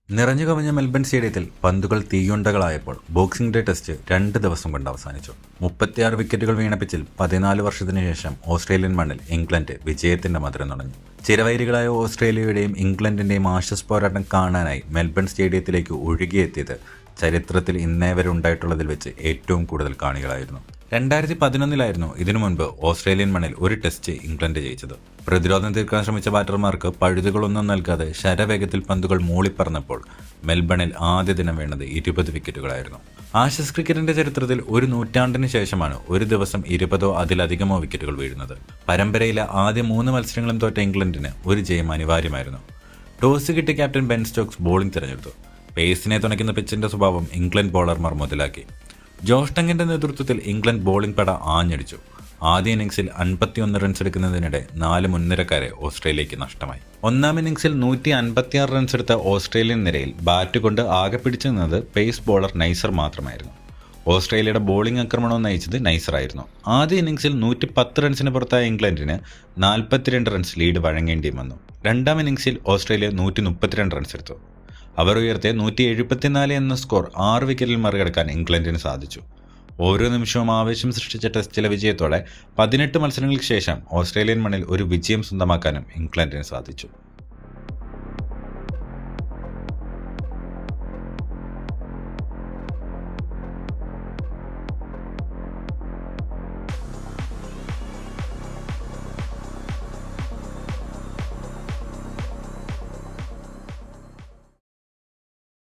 നിറഞ്ഞു കവിഞ്ഞ മെൽബൺ സ്റ്റേഡിയത്തിൽ പന്തുകൾ തീയുണ്ടകളായപ്പോൾ ബോക്സിംഗ് ഡേ ടെസ്റ്റ് 2 ദിവസം കൊണ്ട് അവസാനിച്ചു. 36 വിക്കറ്റുകൾ വീണ പിച്ചിൽ 14 വർഷത്തിനു ശേഷം ഓസ്ട്രേലിയൻ മണ്ണിൽ ഇംഗ്ലണ്ട് വിജയത്തിന്റെ മധുരം തുടങ്ങി. ചിരവൈരികളായ ഓസ്ട്രേലിയയുടെയും ഇംഗ്ലണ്ടിന്റെയും ആഷസ് പോരാട്ടം കാണാനായി മെൽബൺ സ്റ്റേഡിയത്തിലേക്ക് ഒഴുകിയെത്തിയത് ചരിത്രത്തിൽ ഇന്നേ വരെ ഉണ്ടായിട്ടുള്ളതിൽ വെച്ച് ഏറ്റവും കൂടുതൽ കാണികളായിരുന്നു. 2011 ഇതിനു മുൻപ് ഓസ്ട്രേലിയൻ മണ്ണിൽ ഒരു ടെസ്റ്റ് ഇംഗ്ലണ്ട് ജയിച്ചത്. പ്രതിരോധം തീർക്കാൻ ശ്രമിച്ച ബാറ്റർമാർക്ക് പഴുതുകളൊന്നും നൽകാതെ ശരവേഗത്തിൽ പന്തുകൾ മൂളിപ്പറന്നപ്പോൾ മെൽബണിൽ ആദ്യ ദിനം വീണത് 20 വിക്കറ്റുകളായിരുന്നു. ആഷസ് ക്രിക്കറ്റിന്റെ ചരിത്രത്തിൽ ഒരു നൂറ്റാണ്ടിന് ശേഷമാണ് ഒരു ദിവസം 20ഓ അതിലധികമോ വിക്കറ്റുകൾ വീഴുന്നത്. പരമ്പരയിലെ ആദ്യ 3 മത്സരങ്ങളും തോറ്റ ഇംഗ്ലണ്ടിന് ഒരു ജയം അനിവാര്യമായിരുന്നു. ടോസ് കിട്ടിയ ക്യാപ്റ്റൻ ബെൻ സ്റ്റോക്സ് ബോളിംഗ് തിരഞ്ഞെടുത്തു. പേസിനെ തുണയ്ക്കുന്ന പിച്ചിന്റെ സ്വഭാവം ഇംഗ്ലണ്ട് ബോളർമാർ മുതലാക്കി. ജോഷ് ടങ്ങിന്റെ നേതൃത്വത്തിൽ ഇംഗ്ലണ്ട് ബോളിംഗ് പട ആഞ്ഞടിച്ചു. ആദ്യ ഇന്നിംഗ്സിൽ 51 റൺസ് എടുക്കുന്നതിനിടെ 4 മുൻനിരക്കാരെ ഓസ്ട്രേലിയയ്ക്ക് നഷ്ടമായി. ഒന്നാം ഇന്നിംഗ്സിൽ 156 റൺസ് എടുത്ത ഓസ്ട്രേലിയൻ നിരയിൽ ബാറ്റ് കൊണ്ട് ആകെ പിടിച്ചു നിന്നത് പേസ് ബോളർ നൈസർ മാത്രമായിരുന്നു. ഓസ്ട്രേലിയയുടെ ബോളിംഗ് ആക്രമണവും നയിച്ചത് നൈസറായിരുന്നു. ആദ്യ ഇന്നിംഗ്സിൽ 110 റൺസിന് പുറത്തായ ഇംഗ്ലണ്ടിന് 42 റൺസ് ലീഡ് വഴങ്ങേണ്ടിയും വന്നു. രണ്ടാം ഇന്നിംഗ്സിൽ ഓസ്ട്രേലിയ 132 റൺസ് എടുത്തു. അവർ ഉയർത്തിയ 174 എന്ന സ്കോർ 6 വിക്കറ്റിൽ മറികടക്കാൻ ഇംഗ്ലണ്ടിന് സാധിച്ചു. ഓരോ നിമിഷവും ആവേശം സൃഷ്ടിച്ച ടെസ്റ്റിലെ വിജയത്തോടെ 18 മത്സരങ്ങൾക്ക് ശേഷം ഓസ്ട്രേലിയൻ മണ്ണിൽ ഒരു വിജയം സ്വന്തമാക്കാനും ഇംഗ്ലണ്ടിന് സാധിച്ചു.